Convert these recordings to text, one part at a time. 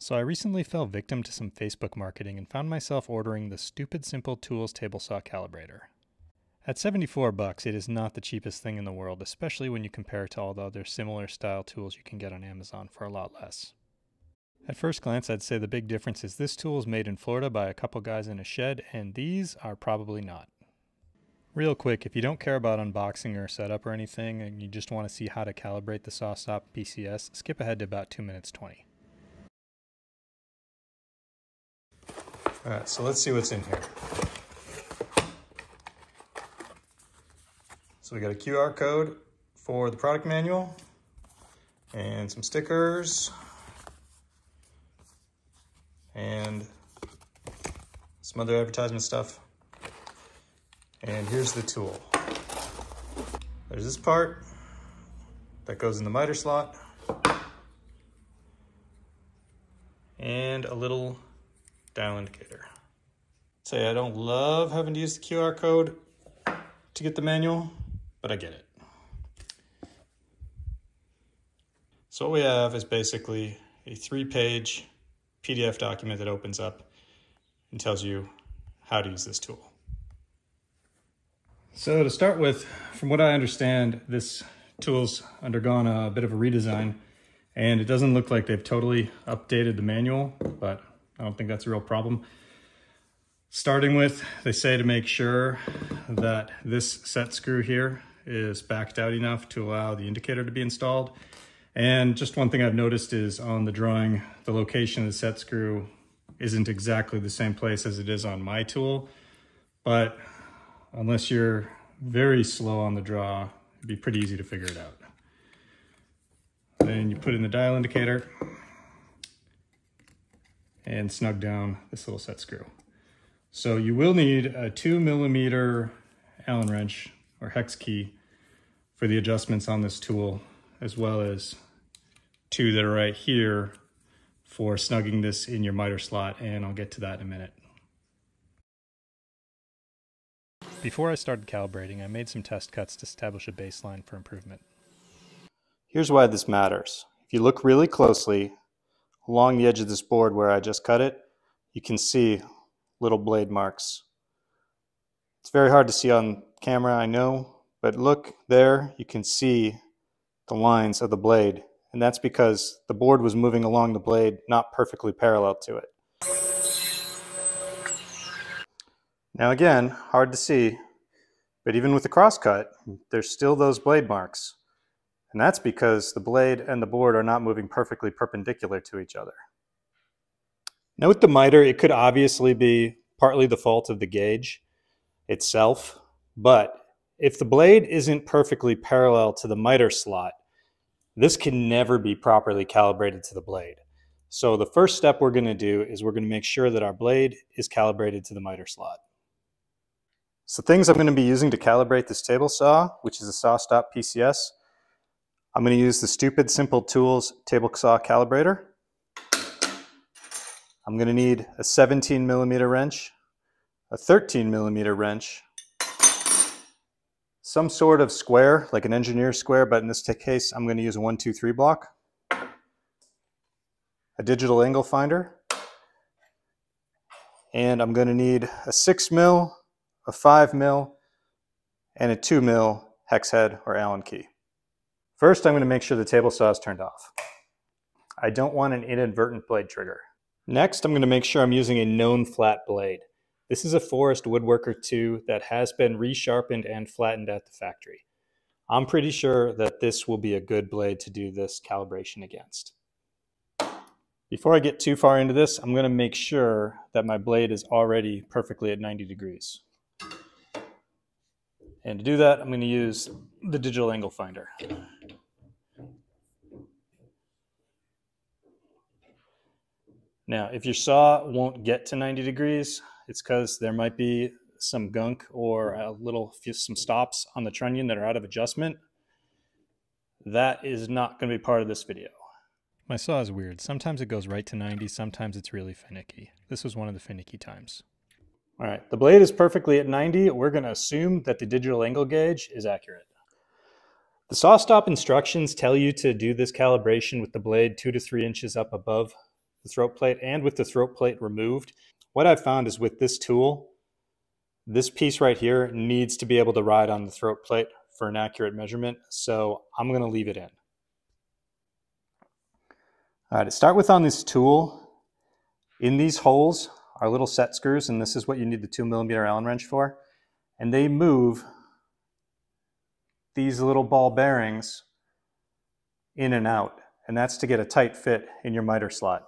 So I recently fell victim to some Facebook marketing and found myself ordering the stupid simple tools table saw calibrator. At $74, it is not the cheapest thing in the world, especially when you compare it to all the other similar style tools you can get on Amazon for a lot less. At first glance, I'd say the big difference is this tool is made in Florida by a couple guys in a shed, and these are probably not. Real quick, if you don't care about unboxing or setup or anything, and you just want to see how to calibrate the SawStop PCS, skip ahead to about 2 minutes 20. Alright, so let's see what's in here. So we got a QR code for the product manual and some stickers and some other advertisement stuff. And here's the tool. There's this part that goes in the miter slot and a little dial indicator. Say I don't love having to use the QR code to get the manual, but I get it. So what we have is basically a 3-page PDF document that opens up and tells you how to use this tool. So to start with, from what I understand, this tool's undergone a bit of a redesign, and it doesn't look like they've totally updated the manual, but I don't think that's a real problem. Starting with, they say to make sure that this set screw here is backed out enough to allow the indicator to be installed. And just one thing I've noticed is on the drawing, the location of the set screw isn't exactly the same place as it is on my tool, but unless you're very slow on the draw, it'd be pretty easy to figure it out. Then you put in the dial indicator and snug down this little set screw. So you will need a 2mm Allen wrench or hex key for the adjustments on this tool, as well as 2 that are right here for snugging this in your miter slot, and I'll get to that in a minute. Before I started calibrating, I made some test cuts to establish a baseline for improvement. Here's why this matters. If you look really closely along the edge of this board where I just cut it, you can see little blade marks. It's very hard to see on camera, I know, but look there, you can see the lines of the blade, and that's because the board was moving along the blade, not perfectly parallel to it. Now again, hard to see, but even with the crosscut, there's still those blade marks. And that's because the blade and the board are not moving perfectly perpendicular to each other. Note the miter, it could obviously be partly the fault of the gauge itself, but if the blade isn't perfectly parallel to the miter slot, this can never be properly calibrated to the blade. So the first step we're going to do is we're going to make sure that our blade is calibrated to the miter slot. So things I'm going to be using to calibrate this table saw, which is a SawStop PCS, I'm going to use the Stupid Simple Tools table saw calibrator. I'm going to need a 17mm wrench, a 13mm wrench, some sort of square, like an engineer square, but in this case I'm going to use a 1-2-3 block, a digital angle finder, and I'm going to need a 6mm, a 5mm, and a 2mm hex head or Allen key. First, I'm going to make sure the table saw is turned off. I don't want an inadvertent blade trigger. Next, I'm going to make sure I'm using a known flat blade. This is a Forest Woodworker 2 that has been resharpened and flattened at the factory. I'm pretty sure that this will be a good blade to do this calibration against. Before I get too far into this, I'm going to make sure that my blade is already perfectly at 90 degrees. And to do that, I'm going to use the digital angle finder. Now, if your saw won't get to 90 degrees, it's because there might be some gunk or some stops on the trunnion that are out of adjustment. That is not going to be part of this video. My saw is weird. Sometimes it goes right to 90, sometimes it's really finicky. This was one of the finicky times. All right, the blade is perfectly at 90. We're going to assume that the digital angle gauge is accurate. The SawStop instructions tell you to do this calibration with the blade 2 to 3 inches up above the throat plate and with the throat plate removed. What I've found is with this tool, this piece right here needs to be able to ride on the throat plate for an accurate measurement, so I'm going to leave it in. All right, to start with on this tool, in these holes are little set screws, and this is what you need the 2mm Allen wrench for, and they move these little ball bearings in and out, and that's to get a tight fit in your miter slot.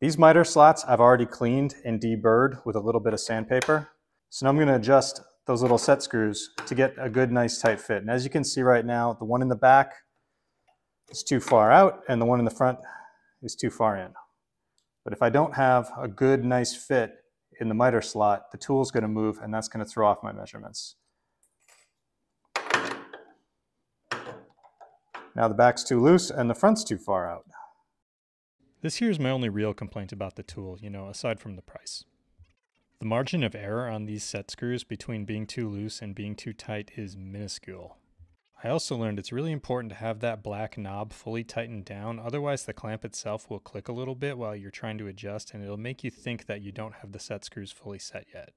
These miter slots I've already cleaned and deburred with a little bit of sandpaper. So now I'm going to adjust those little set screws to get a good, nice, tight fit. And as you can see right now, the one in the back is too far out and the one in the front is too far in. But if I don't have a good, nice fit in the miter slot, the tool's going to move and that's going to throw off my measurements. Now the back's too loose and the front's too far out. This here is my only real complaint about the tool, aside from the price. The margin of error on these set screws between being too loose and being too tight is minuscule. I also learned it's really important to have that black knob fully tightened down, otherwise the clamp itself will click a little bit while you're trying to adjust and it'll make you think that you don't have the set screws fully set yet.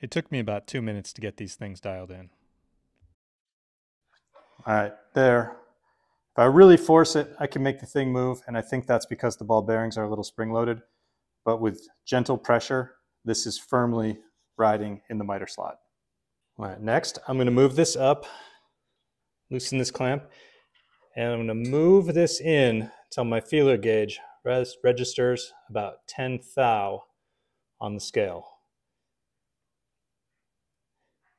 It took me about 2 minutes to get these things dialed in. All right, there. If I really force it, I can make the thing move, and I think that's because the ball bearings are a little spring-loaded. But with gentle pressure, this is firmly riding in the miter slot. All right, next, I'm going to move this up, loosen this clamp, and I'm going to move this in until my feeler gauge registers about 10 thou on the scale.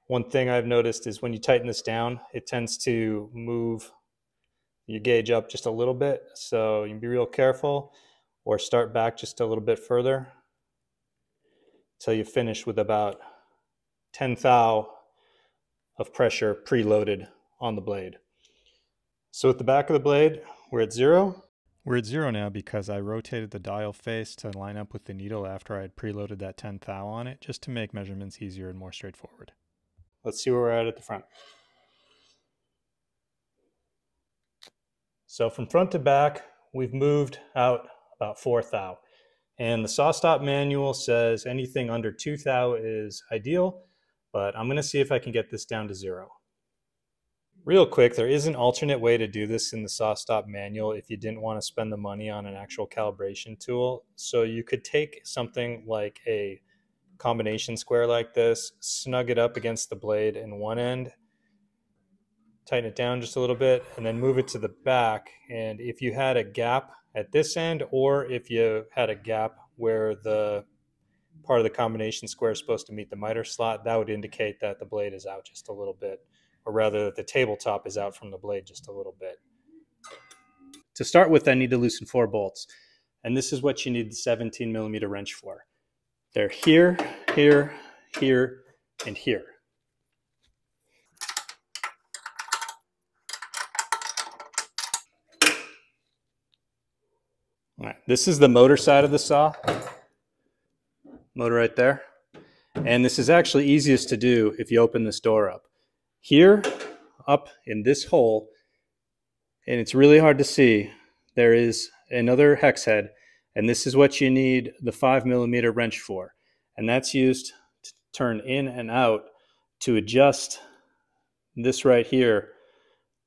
One thing I've noticed is when you tighten this down, it tends to move your gauge up just a little bit, so you can be real careful or start back just a little bit further until you finish with about 10 thou of pressure preloaded on the blade. So at the back of the blade, we're at 0. We're at 0 now because I rotated the dial face to line up with the needle after I had preloaded that 10 thou on it, just to make measurements easier and more straightforward. Let's see where we're at the front. So from front to back, we've moved out about 4 thou. And the SawStop manual says anything under 2 thou is ideal, but I'm going to see if I can get this down to 0. Real quick, there is an alternate way to do this in the SawStop manual if you didn't want to spend the money on an actual calibration tool. So you could take something like a combination square like this, snug it up against the blade in one end, tighten it down just a little bit, and then move it to the back. And if you had a gap at this end, or if you had a gap where the part of the combination square is supposed to meet the miter slot, that would indicate that the blade is out just a little bit, or rather that the tabletop is out from the blade just a little bit. To start with, I need to loosen 4 bolts, and this is what you need the 17mm wrench for. They're here, here, here, and here. All right, this is the motor side of the saw. Motor right there. And this is actually easiest to do if you open this door up. Here, up in this hole, and it's really hard to see, there is another hex head, and this is what you need the 5mm wrench for. And that's used to turn in and out to adjust this right here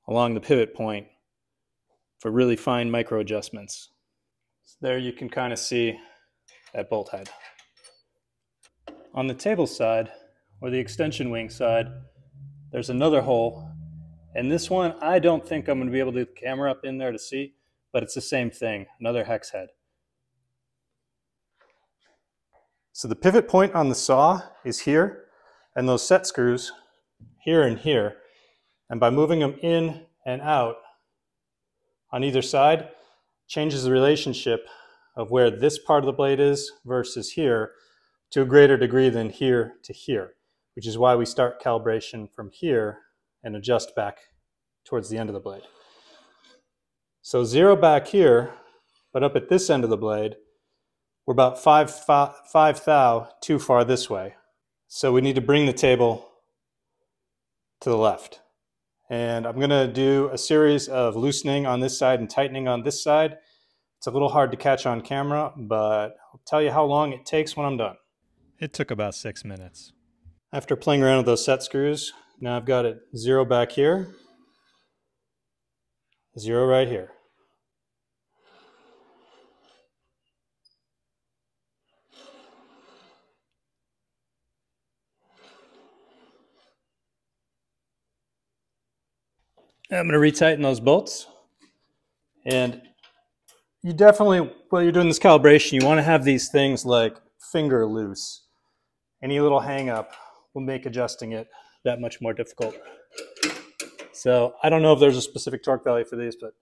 along the pivot point for really fine micro adjustments. So there you can kind of see that bolt head. On the table side, or the extension wing side, there's another hole, and this one I don't think I'm going to be able to get the camera up in there to see, but it's the same thing, another hex head. So the pivot point on the saw is here, and those set screws here and here, and by moving them in and out on either side, changes the relationship of where this part of the blade is versus here to a greater degree than here to here, which is why we start calibration from here and adjust back towards the end of the blade. So 0 back here, but up at this end of the blade, we're about 5 thou too far this way. So we need to bring the table to the left. And I'm going to do a series of loosening on this side and tightening on this side It's a little hard to catch on camera, but I'll tell you how long it takes when I'm done. It took about 6 minutes. After playing around with those set screws, now I've got it 0 back here, 0 right here. I'm going to retighten those bolts. And you definitely, while you're doing this calibration, you want to have these things like finger loose. Any little hang up will make adjusting it that much more difficult. So I don't know if there's a specific torque value for these, but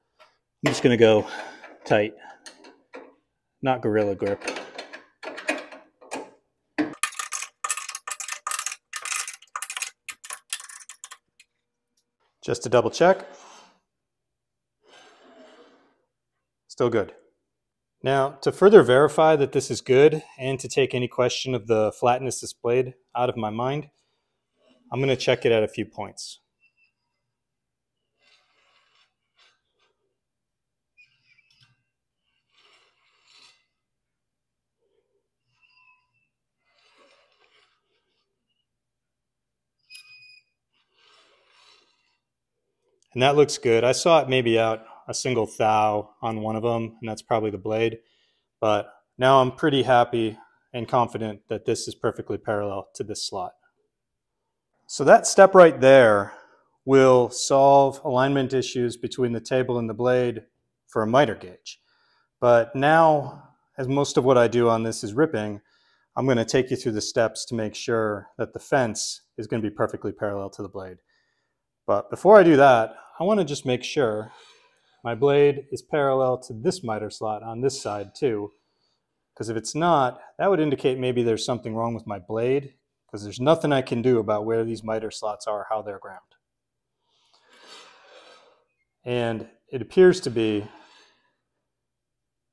I'm just going to go tight, not gorilla grip. Just to double check. Still good. Now, to further verify that this is good and to take any question of the flatness displayed out of my mind, I'm going to check it at a few points. And that looks good. I saw it maybe out a single thou on one of them, and that's probably the blade. But now I'm pretty happy and confident that this is perfectly parallel to this slot. So that step right there will solve alignment issues between the table and the blade for a miter gauge. But now, as most of what I do on this is ripping, I'm going to take you through the steps to make sure that the fence is going to be perfectly parallel to the blade. But before I do that, I want to just make sure my blade is parallel to this miter slot on this side too. Because if it's not, that would indicate maybe there's something wrong with my blade, because there's nothing I can do about where these miter slots are, how they're ground. And it appears to be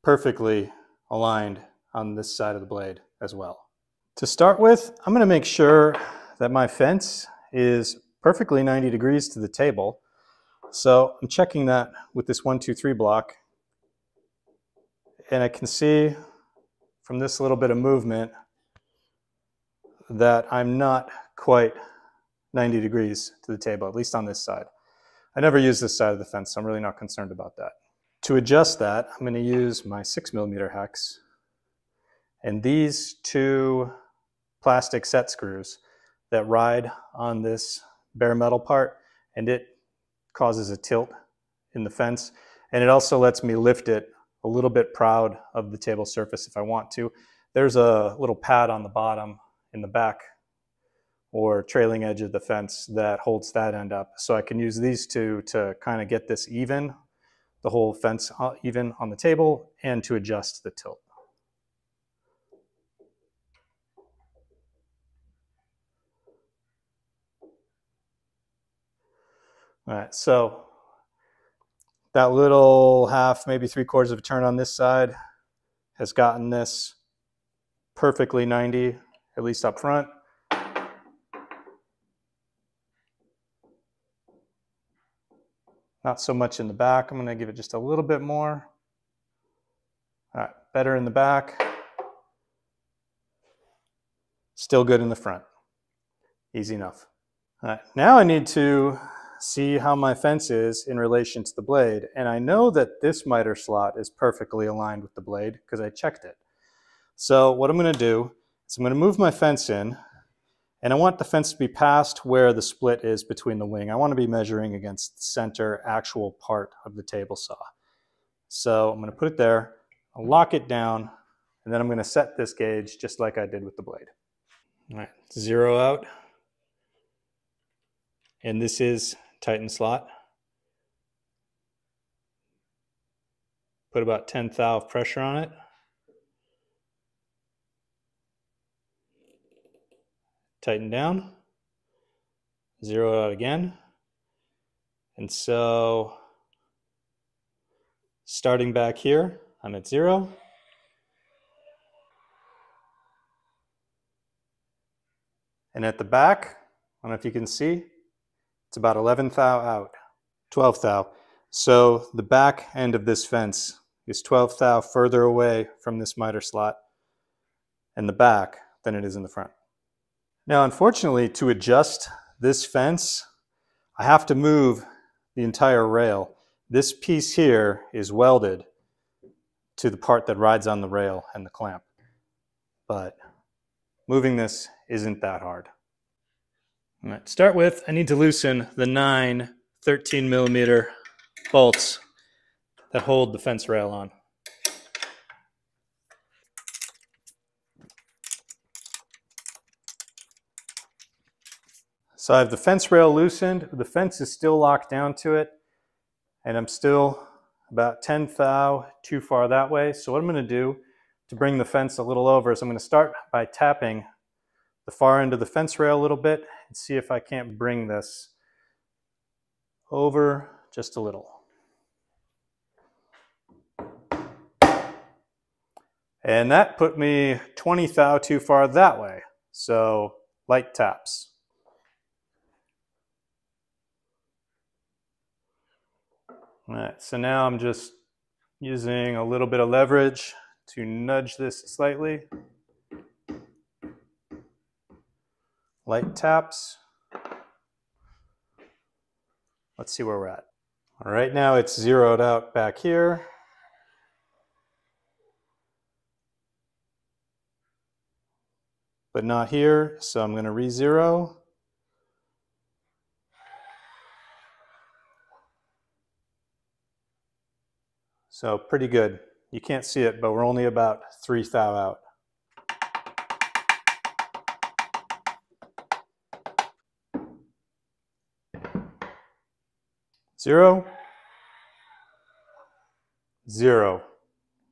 perfectly aligned on this side of the blade as well. To start with, I'm going to make sure that my fence is perfectly 90 degrees to the table. So I'm checking that with this 1, 2, 3 block. And I can see from this little bit of movement that I'm not quite 90 degrees to the table, at least on this side. I never use this side of the fence, so I'm really not concerned about that. To adjust that, I'm going to use my 6mm hex and these 2 plastic set screws that ride on this bare metal part, and it causes a tilt in the fence, and it also lets me lift it a little bit proud of the table surface if I want to. There's a little pad on the bottom in the back or trailing edge of the fence that holds that end up, so I can use these two to kind of get this even, the whole fence even on the table, and to adjust the tilt. All right, so that little half, maybe 3/4 of a turn on this side has gotten this perfectly 90, at least up front. Not so much in the back. I'm going to give it just a little bit more. All right, better in the back. Still good in the front. Easy enough. All right, now I need to see how my fence is in relation to the blade. And I know that this miter slot is perfectly aligned with the blade because I checked it. So what I'm going to do is I'm going to move my fence in, and I want the fence to be past where the split is between the wing. I want to be measuring against the center actual part of the table saw. So I'm going to put it there, I'll lock it down, and then I'm going to set this gauge just like I did with the blade. All right, 0 out. And this is tighten slot. Put about 10 thou of pressure on it. Tighten down. 0 out again. And so starting back here, I'm at 0. And at the back, I don't know if you can see, it's about 11 thou out, 12 thou. So the back end of this fence is 12 thou further away from this miter slot and the back than it is in the front. Now, unfortunately, to adjust this fence, I have to move the entire rail. This piece here is welded to the part that rides on the rail and the clamp, but moving this isn't that hard. All right, to start with, I need to loosen the 9 13mm bolts that hold the fence rail on. So I have the fence rail loosened. The fence is still locked down to it, and I'm still about 10 thou too far that way. So what I'm going to do to bring the fence a little over is I'm going to start by tapping the far end of the fence rail a little bit and see if I can't bring this over just a little. And that put me 20 thou too far that way. So light taps. All right, so now I'm just using a little bit of leverage to nudge this slightly. Light taps. Let's see where we're at. All right, now it's zeroed out back here. But not here, so I'm going to re-zero. So pretty good. You can't see it, but we're only about 3 thou out. Zero. Zero.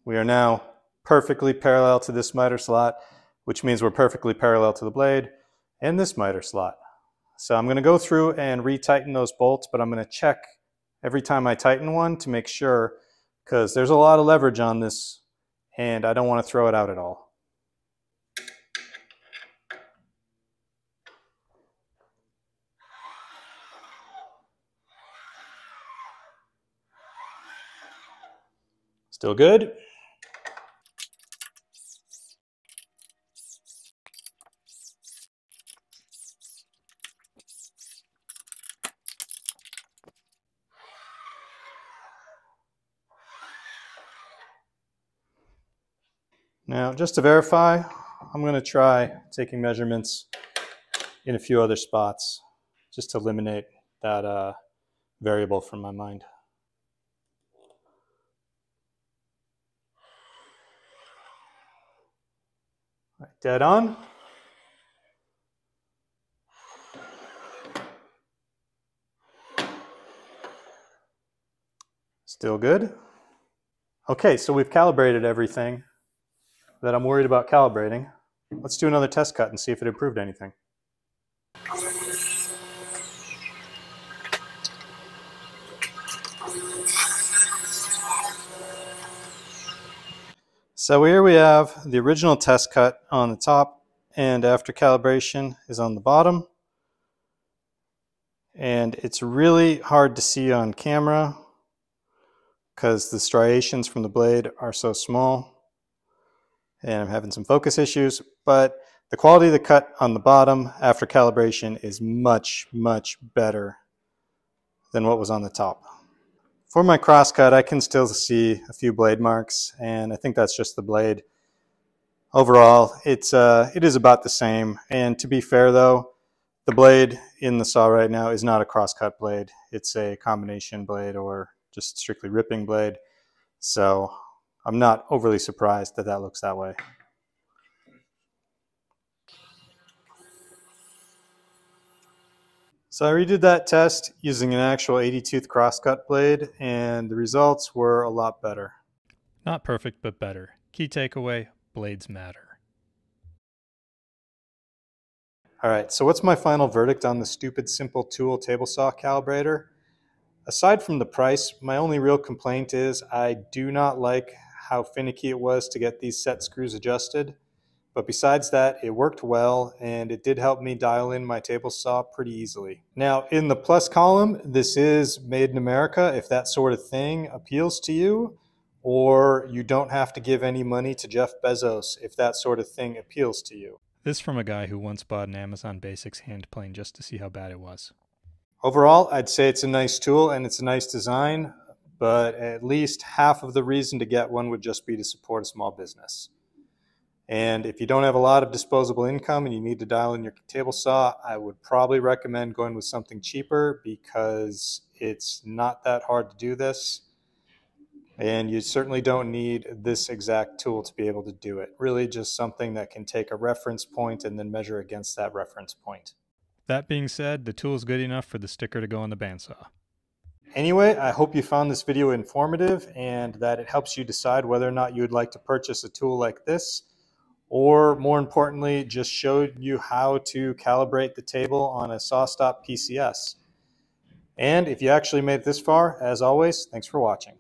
We are now perfectly parallel to this miter slot, which means we're perfectly parallel to the blade and this miter slot. So I'm going to go through and retighten those bolts, but I'm going to check every time I tighten one to make sure, because there's a lot of leverage on this and I don't want to throw it out at all. Still good? Now, just to verify, I'm going to try taking measurements in a few other spots just to eliminate that variable from my mind. All right, dead on. Still good. Okay, so we've calibrated everything that I'm worried about calibrating. Let's do another test cut and see if it improved anything. So here we have the original test cut on the top, and after calibration is on the bottom. And it's really hard to see on camera because the striations from the blade are so small. And I'm having some focus issues, but the quality of the cut on the bottom after calibration is much, much better than what was on the top. For my crosscut, I can still see a few blade marks, and I think that's just the blade. Overall, it is about the same. And to be fair though, the blade in the saw right now is not a crosscut blade. It's a combination blade or just strictly ripping blade. So I'm not overly surprised that that looks that way. So I redid that test using an actual 80 tooth crosscut blade, and the results were a lot better. Not perfect, but better. Key takeaway, blades matter. All right, so what's my final verdict on the stupid simple tool table saw calibrator? Aside from the price, my only real complaint is I do not like how finicky it was to get these set screws adjusted. But besides that, it worked well, and it did help me dial in my table saw pretty easily. Now, in the plus column, this is made in America, if that sort of thing appeals to you, or you don't have to give any money to Jeff Bezos if that sort of thing appeals to you. This from a guy who once bought an Amazon Basics hand plane just to see how bad it was. Overall, I'd say it's a nice tool and it's a nice design, but at least half of the reason to get one would just be to support a small business. And if you don't have a lot of disposable income and you need to dial in your table saw, I would probably recommend going with something cheaper because it's not that hard to do this. And you certainly don't need this exact tool to be able to do it. Really just something that can take a reference point and then measure against that reference point. That being said, the tool is good enough for the sticker to go on the bandsaw. Anyway, I hope you found this video informative and that it helps you decide whether or not you would like to purchase a tool like this, or more importantly, just showed you how to calibrate the table on a SawStop PCS. And if you actually made it this far, as always, thanks for watching.